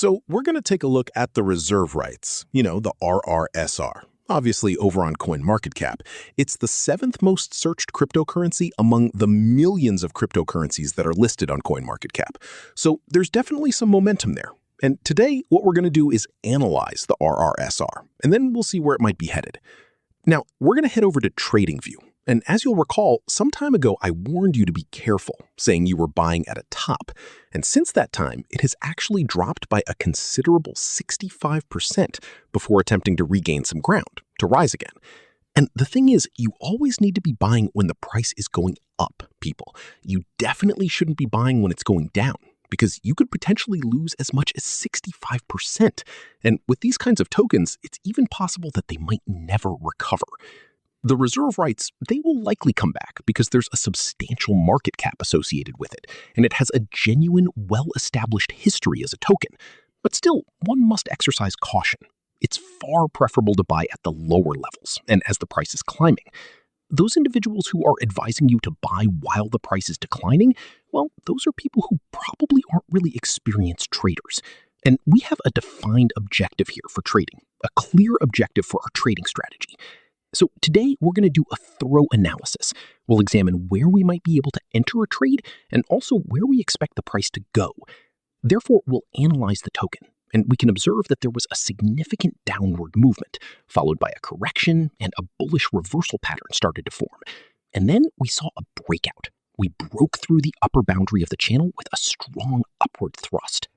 So we're going to take a look at the reserve rights, the RRSR. Obviously, over on CoinMarketCap, it's the seventh most searched cryptocurrency among the millions of cryptocurrencies that are listed on CoinMarketCap. So there's definitely some momentum there. And today, what we're going to do is analyze the RRSR, and then we'll see where it might be headed. Now, we're going to head over to TradingView. And as you'll recall, some time ago, I warned you to be careful, saying you were buying at a top. And since that time, it has actually dropped by a considerable 65% before attempting to regain some ground, to rise again. And the thing is, you always need to be buying when the price is going up, people. You definitely shouldn't be buying when it's going down, because you could potentially lose as much as 65%. And with these kinds of tokens, it's even possible that they might never recover. The reserve rights, they will likely come back because there's a substantial market cap associated with it, and it has a genuine, well-established history as a token. But still, one must exercise caution. It's far preferable to buy at the lower levels and as the price is climbing. Those individuals who are advising you to buy while the price is declining, well, those are people who probably aren't really experienced traders. And we have a defined objective here for trading, a clear objective for our trading strategy. So today, we're going to do a thorough analysis. We'll examine where we might be able to enter a trade and also where we expect the price to go. Therefore, we'll analyze the token, and we can observe that there was a significant downward movement, followed by a correction and a bullish reversal pattern started to form. And then we saw a breakout. We broke through the upper boundary of the channel with a strong upward thrust,